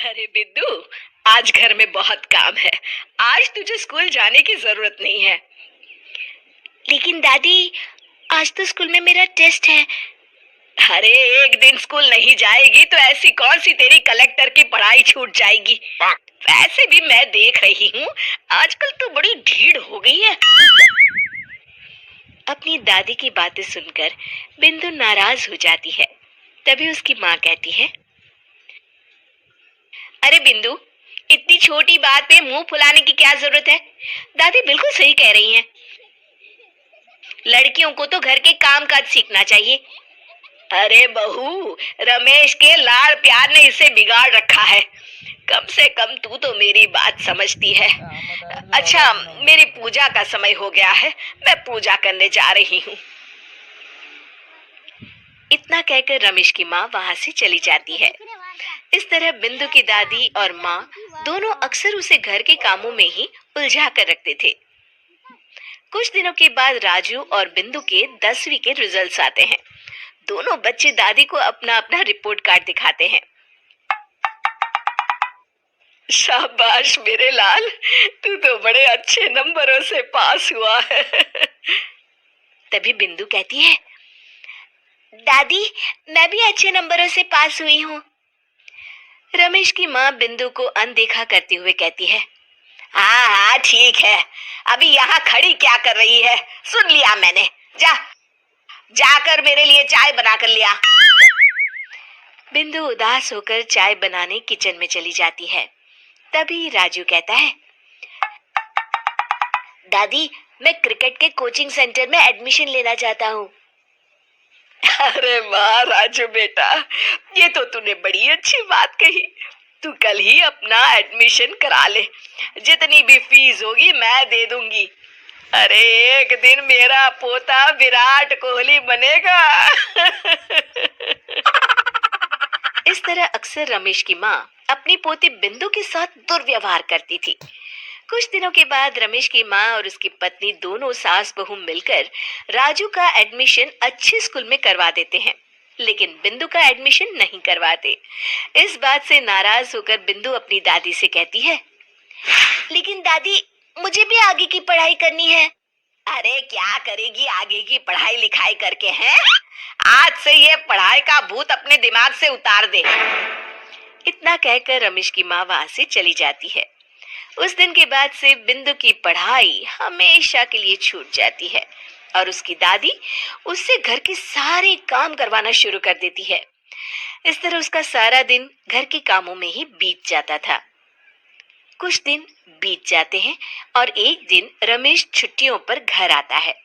अरे बिद्दू, आज घर में बहुत काम है। आज तुझे स्कूल जाने की जरूरत नहीं है। लेकिन दादी, आज तो स्कूल में मेरा टेस्ट है। अरे एक दिन स्कूल नहीं जाएगी तो ऐसी कौन सी तेरी कलेक्टर की पढ़ाई छूट जाएगी। वैसे भी मैं देख रही हूँ, आजकल तो बड़ी भीड़ हो गई है। अपनी दादी की बातें सुनकर बिंदु नाराज हो जाती है। तभी उसकी माँ कहती है, अरे बिंदु, इतनी छोटी बात पे मुंह फुलाने की क्या जरूरत है। दादी बिल्कुल सही कह रही हैं। लड़कियों को तो घर के काम काज सीखना चाहिए। अरे बहू, रमेश के लाड़ प्यार ने इसे बिगाड़ रखा है। कम से कम तू तो मेरी बात समझती है। अच्छा, मेरी पूजा का समय हो गया है, मैं पूजा करने जा रही हूँ। इतना कहकर रमेश की माँ वहाँ से चली जाती है। इस तरह बिंदु की दादी और माँ दोनों अक्सर उसे घर के कामों में ही उलझा कर रखते थे। कुछ दिनों के बाद राजू और बिंदु के 10वीं के रिजल्ट्स आते हैं। दोनों बच्चे दादी को अपना अपना रिपोर्ट कार्ड दिखाते हैं। शाबाश मेरे लाल, तू तो बड़े अच्छे नंबरों से पास हुआ है। तभी बिंदु कहती है, दादी, मैं भी अच्छे नंबरों से पास हुई हूँ। रमेश की माँ बिंदु को अनदेखा करते हुए कहती है, हाँ हाँ ठीक है, अभी यहाँ खड़ी क्या कर रही है, सुन लिया मैंने। जाकर मेरे लिए चाय बना कर लिया। बिंदु उदास होकर चाय बनाने किचन में चली जाती है। तभी राजू कहता है, दादी, मैं क्रिकेट के कोचिंग सेंटर में एडमिशन लेना चाहता हूँ। अरे वाह राजू बेटा, ये तो तूने बड़ी अच्छी बात कही। तू कल ही अपना एडमिशन करा ले, जितनी भी फीस होगी मैं दे दूंगी। अरे एक दिन मेरा पोता विराट कोहली बनेगा। इस तरह अक्सर रमेश की माँ अपनी पोती बिंदु के साथ दुर्व्यवहार करती थी। कुछ दिनों के बाद रमेश की माँ और उसकी पत्नी दोनों सास बहू मिलकर राजू का एडमिशन अच्छे स्कूल में करवा देते हैं, लेकिन बिंदु का एडमिशन नहीं करवाते। इस बात से नाराज होकर बिंदु अपनी दादी से कहती है, लेकिन दादी, मुझे भी आगे की पढ़ाई करनी है। अरे क्या करेगी आगे की पढ़ाई लिखाई करके, हैं? आज से ये पढ़ाई का भूत अपने दिमाग से उतार दे। इतना कहकर रमेश की माँ वहां से चली जाती है। उस दिन के बाद से बिंदु की पढ़ाई हमेशा के लिए छूट जाती है और उसकी दादी उससे घर के सारे काम करवाना शुरू कर देती है। इस तरह उसका सारा दिन घर के कामों में ही बीत जाता था। कुछ दिन बीत जाते हैं और एक दिन रमेश छुट्टियों पर घर आता है।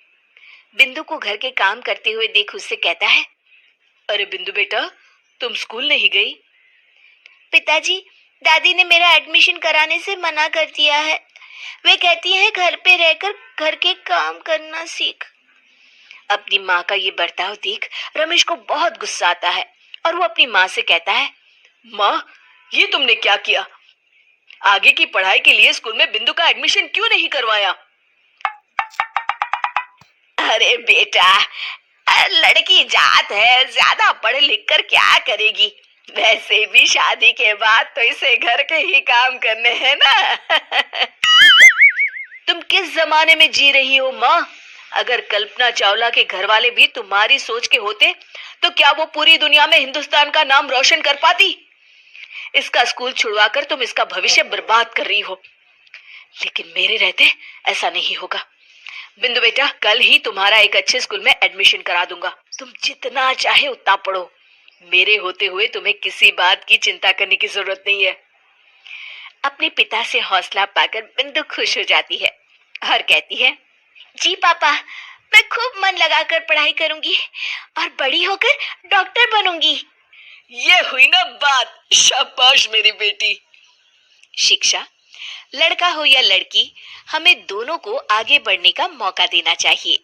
बिंदु को घर के काम करते हुए देख उससे कहता है, अरे बिंदु बेटा, तुम स्कूल नहीं गई? पिताजी, दादी ने मेरा एडमिशन कराने से मना कर दिया है। वे कहती हैं घर पे रहकर घर के काम करना सीख। अपनी माँ का ये बर्ताव देख रमेश को बहुत गुस्सा आता है और वो अपनी माँ से कहता है, माँ, ये तुमने क्या किया? आगे की पढ़ाई के लिए स्कूल में बिंदु का एडमिशन क्यों नहीं करवाया? अरे बेटा, लड़की जात है, ज्यादा पढ़ लिख कर क्या करेगी। वैसे भी शादी के बाद तो इसे घर के ही काम करने हैं ना। तुम किस जमाने में जी रही हो माँ? अगर कल्पना चावला के घर वाले भी तुम्हारी सोच के होते तो क्या वो पूरी दुनिया में हिंदुस्तान का नाम रोशन कर पाती? इसका स्कूल छुड़वाकर तुम इसका भविष्य बर्बाद कर रही हो, लेकिन मेरे रहते ऐसा नहीं होगा। बिंदु बेटा, कल ही तुम्हारा एक अच्छे स्कूल में एडमिशन करा दूंगा। तुम जितना चाहे उतना पढ़ो। मेरे होते हुए तुम्हें किसी बात की चिंता करने की जरूरत नहीं है। अपने पिता से हौसला पाकर बिंदु खुश हो जाती है और कहती है, जी पापा, मैं खूब मन लगाकर पढ़ाई करूंगी और बड़ी होकर डॉक्टर बनूंगी। ये हुई ना बात, शाबाश मेरी बेटी। शिक्षा, लड़का हो या लड़की, हमें दोनों को आगे बढ़ने का मौका देना चाहिए।